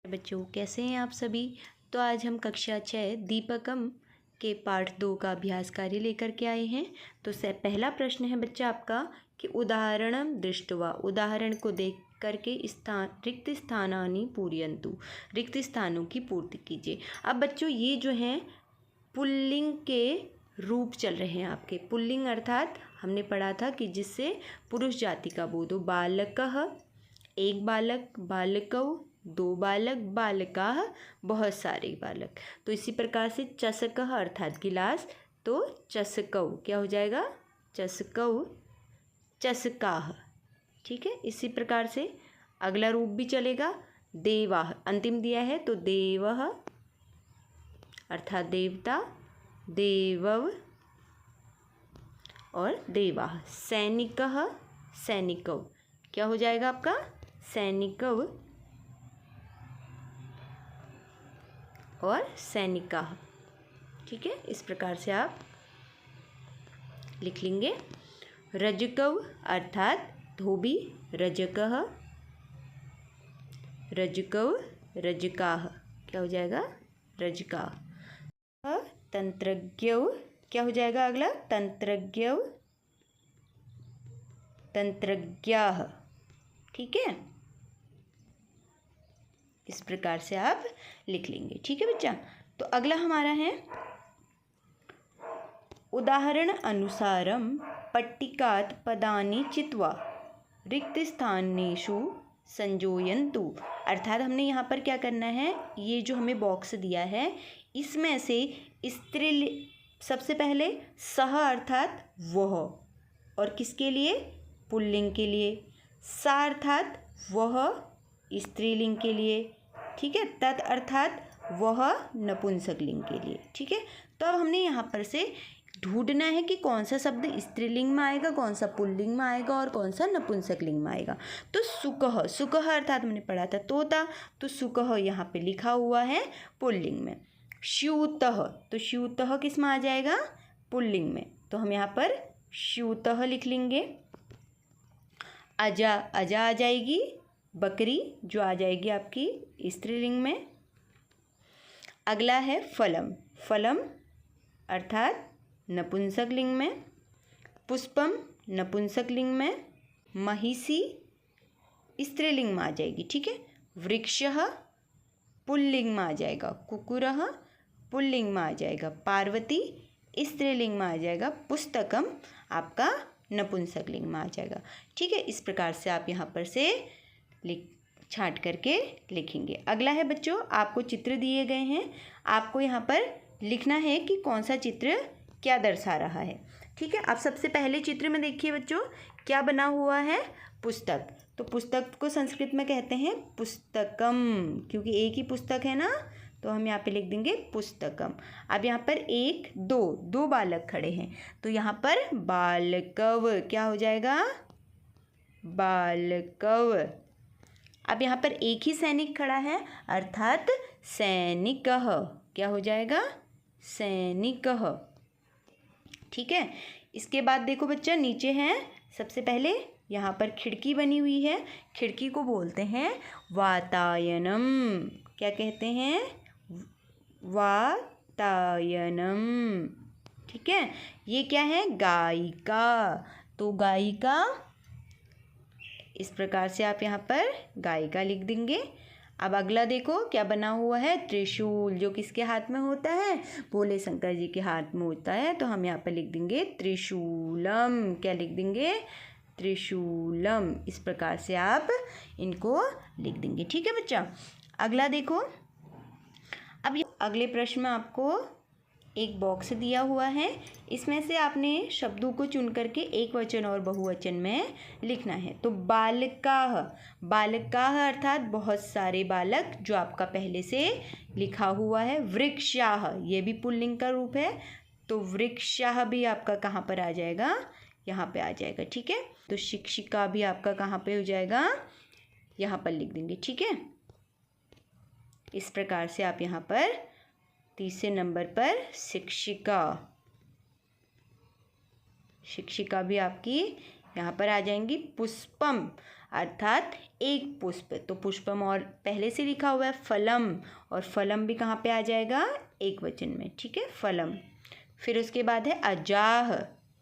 बच्चों कैसे हैं आप सभी। तो आज हम कक्षा 6 दीपकम के पाठ 2 का अभ्यास कार्य लेकर के आए हैं। तो पहला प्रश्न है बच्चा आपका कि उदाहरणम दृष्ट्वा, उदाहरण को देख करके रिक्त स्थानानि पूरयन्तु, रिक्त स्थानों की पूर्ति कीजिए। अब बच्चों ये जो हैं पुल्लिंग के रूप चल रहे हैं आपके। पुल्लिंग अर्थात हमने पढ़ा था कि जिससे पुरुष जाति का बोध हो। बालकः एक बालक, बालकौ दो बालक, बालिकाः बहुत सारे बालक। तो इसी प्रकार से चषकः अर्थात गिलास, तो चषकौ क्या हो जाएगा, चषकौ, चषकाः। ठीक है, इसी प्रकार से अगला रूप भी चलेगा। देवाः अंतिम दिया है तो देवः अर्थात देवता, देवव और देवाः। सैनिकः सैनिकौ क्या हो जाएगा आपका, सैनिकव और सैनिका। ठीक है, इस प्रकार से आप लिख लेंगे। रजकव अर्थात धोबी, रजकः, रजकव, रजकाः क्या हो जाएगा, रजकाः। तंत्रज्ञव क्या हो जाएगा अगला, तंत्रज्ञव, तंत्रज्ञाः। ठीक है, इस प्रकार से आप लिख लेंगे। ठीक है बच्चा। तो अगला हमारा है उदाहरण अनुसारम पट्टिकात पदानि चित्वा रिक्त स्थानेषु संयोजयन्तु। अर्थात हमने यहाँ पर क्या करना है, ये जो हमें बॉक्स दिया है इसमें से स्त्रीलिंग, सबसे पहले सह अर्थात वह, और किसके लिए, पुल्लिंग के लिए। सा अर्थात वह स्त्रीलिंग के लिए। ठीक है, तत् अर्थात वह नपुंसकलिंग के लिए। ठीक है, तो अब हमने यहाँ पर से ढूंढना है कि कौन सा शब्द स्त्रीलिंग में आएगा, कौन सा पुल्लिंग में आएगा और कौन सा नपुंसकलिंग में आएगा। तो सुकह, सुकह अर्थात हमने पढ़ा था तोता, तो सुकह यहाँ पे लिखा हुआ है पुल्लिंग में। स्यूतः, तो स्यूतः किस में आ जाएगा, पुल्लिंग में, तो हम यहाँ पर स्यूतः लिख लेंगे। अजा, अजा आ जाएगी बकरी, जो आ जाएगी आपकी स्त्रीलिंग में। अगला है फलम, फलम अर्थात नपुंसकलिंग में। पुष्पम नपुंसकलिंग में। महिषी स्त्रीलिंग में आ जाएगी। ठीक है, वृक्षः पुल्लिंग में आ जाएगा। कुकुरः पुल्लिंग में आ जाएगा। पार्वती स्त्रीलिंग में आ जाएगा। पुस्तकम आपका नपुंसकलिंग में आ जाएगा। ठीक है, इस प्रकार से आप यहाँ पर से छांट करके लिखेंगे। अगला है बच्चों, आपको चित्र दिए गए हैं, आपको यहाँ पर लिखना है कि कौन सा चित्र क्या दर्शा रहा है। ठीक है, आप सबसे पहले चित्र में देखिए बच्चों क्या बना हुआ है, पुस्तक। तो पुस्तक को संस्कृत में कहते हैं पुस्तकम, क्योंकि एक ही पुस्तक है ना, तो हम यहाँ पे लिख देंगे पुस्तकम। अब यहाँ पर एक दो, दो बालक खड़े हैं, तो यहाँ पर बालकव क्या हो जाएगा, बालकव। अब यहाँ पर एक ही सैनिक खड़ा है अर्थात सैनिकः क्या हो जाएगा, सैनिकः। ठीक है, इसके बाद देखो बच्चा नीचे है, सबसे पहले यहाँ पर खिड़की बनी हुई है, खिड़की को बोलते हैं वातायनम। क्या कहते हैं, वातायनम। ठीक है, ये क्या है, गायिका, तो गायिका, इस प्रकार से आप यहाँ पर गायिका लिख देंगे। अब अगला देखो क्या बना हुआ है, त्रिशूल, जो किसके हाथ में होता है, भोले शंकर जी के हाथ में होता है, तो हम यहाँ पर लिख देंगे त्रिशूलम। क्या लिख देंगे, त्रिशूलम। इस प्रकार से आप इनको लिख देंगे। ठीक है बच्चा। अगला देखो, अब अगले प्रश्न में आपको एक बॉक्स दिया हुआ है, इसमें से आपने शब्दों को चुन करके एक वचन और बहुवचन में लिखना है। तो बालकाः, बालकाः अर्थात बहुत सारे बालक, जो आपका पहले से लिखा हुआ है। वृक्षाः ये भी पुल्लिंग का रूप है, तो वृक्षाः भी आपका कहाँ पर आ जाएगा, यहाँ पे आ जाएगा। ठीक है, तो शिक्षिका भी आपका कहाँ पे हो जाएगा, यहाँ पर लिख देंगे। ठीक है, इस प्रकार से आप यहाँ पर तीसरे नंबर पर शिक्षिका, शिक्षिका भी आपकी यहाँ पर आ जाएंगी। पुष्पम अर्थात एक पुष्प। तो पुष्पम और पहले से लिखा हुआ है फलम, और फलम भी कहाँ पे आ जाएगा, एक वचन में, ठीक है, फलम। फिर उसके बाद है अजाह।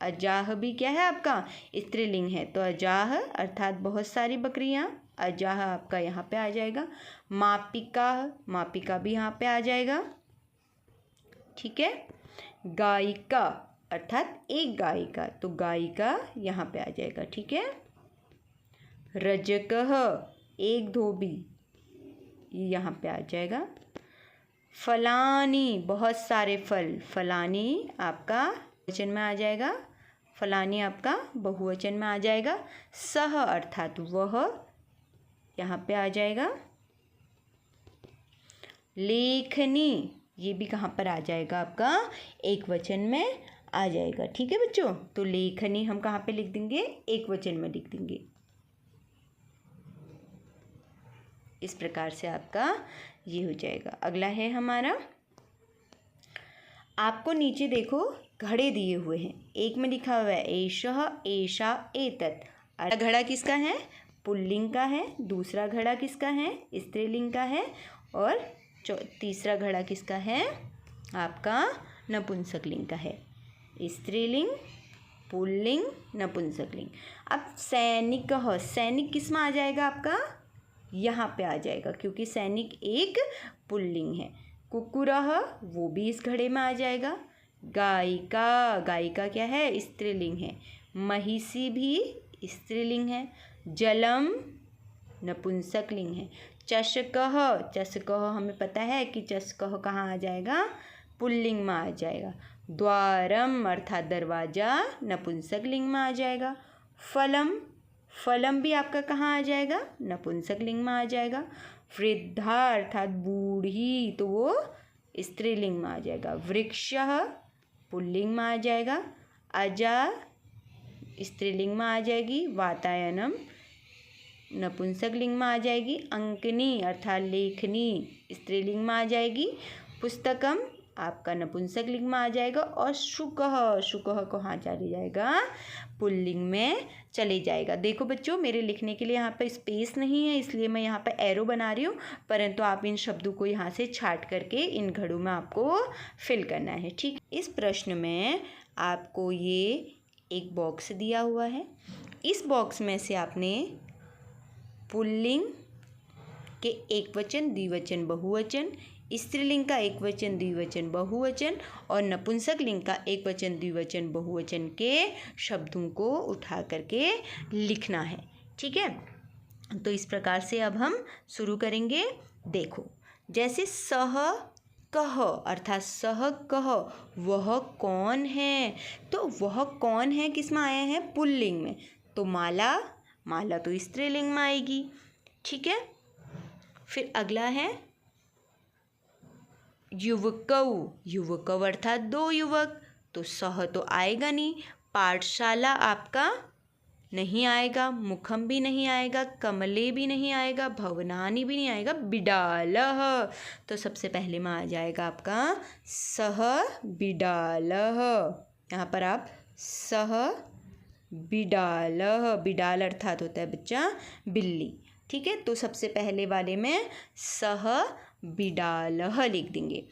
अजाह भी क्या है आपका, स्त्रीलिंग है, तो अजाह अर्थात बहुत सारी बकरियां, अजाह आपका यहाँ पे आ जाएगा। मापिका, मापिका भी यहाँ पे आ जाएगा, ठीक है। गायिका अर्थात एक गायिका, तो गायिका यहाँ पे आ जाएगा, ठीक है। रजकह एक धोबी, ये यहाँ पे आ जाएगा। फलानी बहुत सारे फल, फलानी आपका वचन में आ जाएगा, फलानी आपका बहुवचन में आ जाएगा। सह अर्थात वह, यहाँ पे आ जाएगा। लेखनी ये भी कहाँ पर आ जाएगा आपका, एक वचन में आ जाएगा, ठीक है बच्चों। तो लेखनी हम कहाँ पे लिख देंगे, एक वचन में लिख देंगे। इस प्रकार से आपका ये हो जाएगा। अगला है हमारा, आपको नीचे देखो घड़े दिए हुए हैं, एक में लिखा हुआ है एषः, एषा, एतत्। घड़ा किसका है, पुल्लिंग का है। दूसरा घड़ा किसका है, स्त्रीलिंग का है। और तीसरा घड़ा किसका है, आपका नपुंसकलिंग का है। स्त्रीलिंग, पुल्लिंग, नपुंसकलिंग। अब सैनिक, सैनिक किस में आ जाएगा आपका, यहाँ पे आ जाएगा, क्योंकि सैनिक एक पुल्लिंग है। कुकुरह वो भी इस घड़े में आ जाएगा। गायिका, गायिका क्या है, स्त्रीलिंग है। महिषी भी स्त्रीलिंग है। जलम नपुंसकलिंग है। चषकह, चषकह हमें पता है कि चषकह कहाँ आ जाएगा, पुल्लिंग में आ जाएगा। द्वारम अर्थात दरवाजा, नपुंसकलिंग में आ जाएगा। फलम, फलम भी आपका कहाँ आ जाएगा, नपुंसकलिंग में आ जाएगा। वृद्धा अर्थात बूढ़ी, तो वो स्त्रीलिंग में आ जाएगा। वृक्षः पुल्लिंग में आ जाएगा। अजा स्त्रीलिंग में आ जाएगी। वातायनम नपुंसकलिंग में आ जाएगी। अंकनी अर्थात लेखनी स्त्रीलिंग में आ जाएगी। पुस्तकम आपका नपुंसकलिंग में आ जाएगा। और शुकः, शुकः कहाँ चले जाएगा, पुल्लिंग में चले जाएगा। देखो बच्चों, मेरे लिखने के लिए यहाँ पर स्पेस नहीं है, इसलिए मैं यहाँ पर एरो बना रही हूँ, परंतु आप इन शब्दों को यहाँ से छाट करके इन घड़ों में आपको फिल करना है, ठीक। इस प्रश्न में आपको ये एक बॉक्स दिया हुआ है। इस बॉक्स में से आपने पुल्लिंग के एक वचन, द्विवचन, बहुवचन, स्त्रीलिंग का एक वचन, द्विवचन, बहुवचन और नपुंसकलिंग का एक वचन, द्विवचन, बहुवचन के शब्दों को उठा करके लिखना है, ठीक है। तो इस प्रकार से अब हम शुरू करेंगे। देखो, जैसे सह कह अर्थात सह कह, वह कौन है, तो वह कौन है किस में आया है, पुल्लिंग में। तो माला, माला तो स्त्रीलिंग में आएगी, ठीक है। फिर अगला है युवकौ, युवकौ अर्थात दो युवक, तो सह तो आएगा नहीं। पाठशाला आपका नहीं आएगा। मुखम भी नहीं आएगा। कमले भी नहीं आएगा। भवनानी भी नहीं आएगा। बिडालः, तो सबसे पहले में आ जाएगा आपका सह बिडालः। यहाँ पर आप सह बिडालः, बिडाल अर्थात होता है बच्चा बिल्ली, ठीक है। तो सबसे पहले वाले में सह बिडालः लिख देंगे।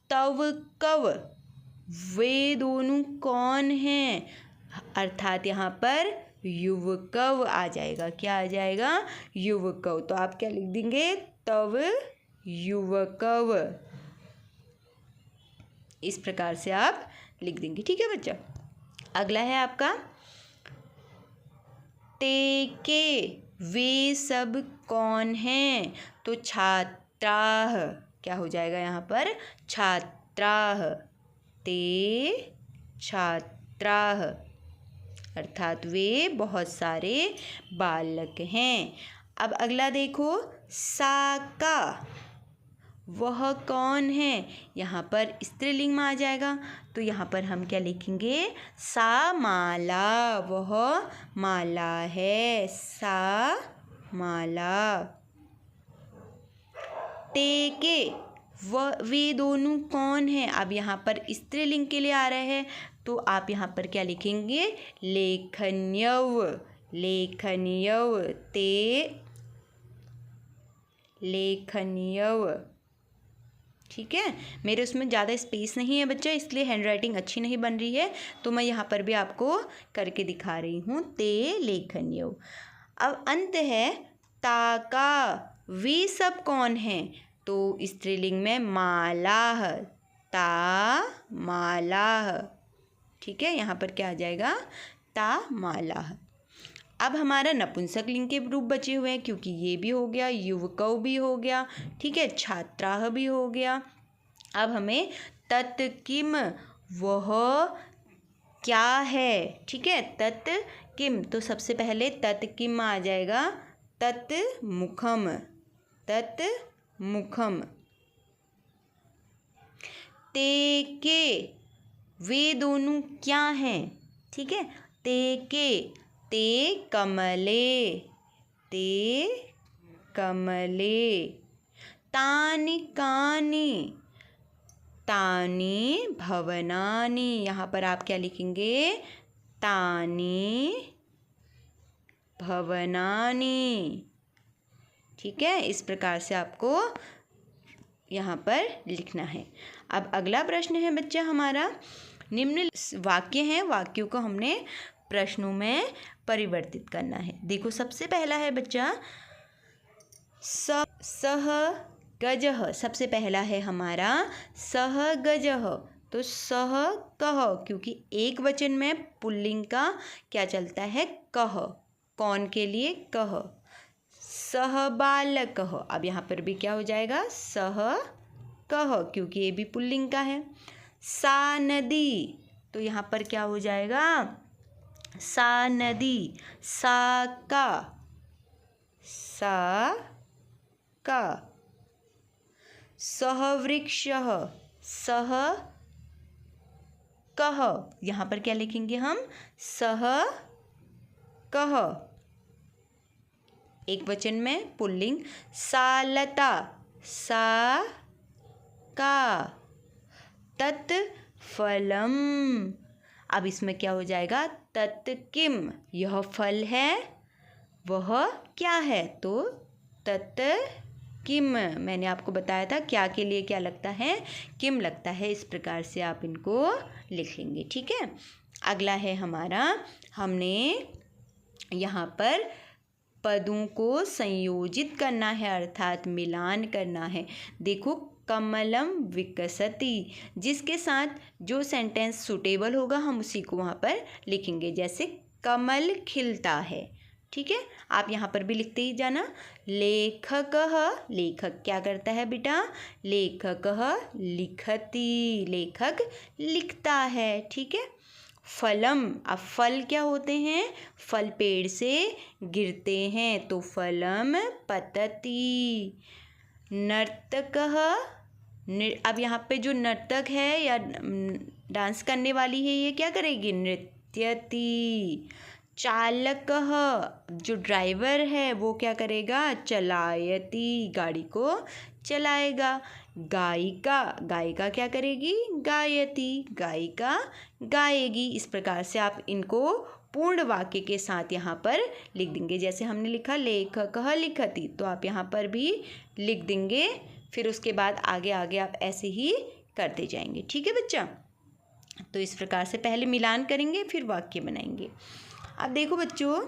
तव कव, वे दोनों कौन हैं, अर्थात यहाँ पर युवकव आ जाएगा। क्या आ जाएगा, युवकव। तो आप क्या लिख देंगे, तव युवकव। इस प्रकार से आप लिख देंगे, ठीक है बच्चा। अगला है आपका ते के, वे सब कौन हैं, तो छात्राः, क्या हो जाएगा यहाँ पर, छात्राः। ते छात्राः अर्थात वे बहुत सारे बालक हैं। अब अगला देखो, साका, वह कौन है, यहाँ पर स्त्रीलिंग में आ जाएगा। तो यहाँ पर हम क्या लिखेंगे, सा माला, वह माला है, सा माला। ते के, वह वे दोनों कौन हैं, अब यहाँ पर स्त्रीलिंग के लिए आ रहे हैं, तो आप यहाँ पर क्या लिखेंगे, लेखन्यव, लेखन्यव, ते लेखन्यव। ठीक है, मेरे उसमें ज़्यादा स्पेस नहीं है बच्चा, इसलिए हैंड राइटिंग अच्छी नहीं बन रही है, तो मैं यहाँ पर भी आपको करके दिखा रही हूँ, ते लेखन्यव। अब अंत है ताका, वे सब कौन हैं? तो स्त्रीलिंग में मालाह, ता मालाह। ठीक है, यहाँ पर क्या आ जाएगा? ता मालाह। अब हमारा नपुंसक लिंग के रूप बचे हुए हैं, क्योंकि ये भी हो गया, युवकौ भी हो गया, ठीक है, छात्राः भी हो गया। अब हमें तत् किम, वह क्या है, ठीक है, तत् किम। तो सबसे पहले तत् किम आ जाएगा, तत् मुखम, तत् मुखम। ते के, वे दोनों क्या हैं? ठीक है, ते के, ते कमले, ते कमले। तानि कानि, तानि भवनानि। यहाँ पर आप क्या लिखेंगे? तानि भवनानि। ठीक है, इस प्रकार से आपको यहाँ पर लिखना है। अब अगला प्रश्न है बच्चा हमारा, निम्न वाक्य हैं, वाक्यों को हमने प्रश्नों में परिवर्तित करना है। देखो, सबसे पहला है बच्चा सह गजः। सबसे पहला है हमारा सह गजः। तो सह कह, क्योंकि एक वचन में पुल्लिंग का क्या चलता है? कह। कौन के लिए? कह। सह बालकः, अब यहाँ पर भी क्या हो जाएगा? सह कह, क्योंकि ये भी पुल्लिंग का है। सा नदी, तो यहाँ पर क्या हो जाएगा? सा नदी। सा का, सा का। सह वृक्षः, सह कह, यहाँ पर क्या लिखेंगे हम? सह कह। एक वचन में पुल्लिंग। सालता, सा का। तत् फलम, अब इसमें क्या हो जाएगा? तत् किम, यह फल है, वह क्या है? तो तत् किम। मैंने आपको बताया था क्या के लिए क्या लगता है? किम लगता है। इस प्रकार से आप इनको लिख लेंगे। ठीक है, अगला है हमारा, हमने यहाँ पर पदों को संयोजित करना है, अर्थात मिलान करना है। देखो, कमलम विकसति, जिसके साथ जो सेंटेंस सुटेबल होगा हम उसी को वहाँ पर लिखेंगे। जैसे कमल खिलता है, ठीक है, आप यहाँ पर भी लिखते ही जाना। लेखकः, लेखक क्या करता है बेटा? लेखकः लिखति, लेखक लिखता है। ठीक है। फलम, अब फल क्या होते हैं? फल पेड़ से गिरते हैं, तो फलम पतति। नर्तकः, अब यहाँ पे जो नर्तक है या डांस करने वाली है, ये क्या करेगी? नृत्यति। चालकः, जो ड्राइवर है वो क्या करेगा? चलायति, गाड़ी को चलाएगा। गायिका, गायिका क्या करेगी? गायति, गायिका गाएगी। इस प्रकार से आप इनको पूर्ण वाक्य के साथ यहाँ पर लिख देंगे। जैसे हमने लिखा लेखकः लिखति, तो आप यहाँ पर भी लिख देंगे। फिर उसके बाद आगे आगे आप ऐसे ही करते जाएंगे। ठीक है बच्चा, तो इस प्रकार से पहले मिलान करेंगे, फिर वाक्य बनाएंगे। अब देखो बच्चों,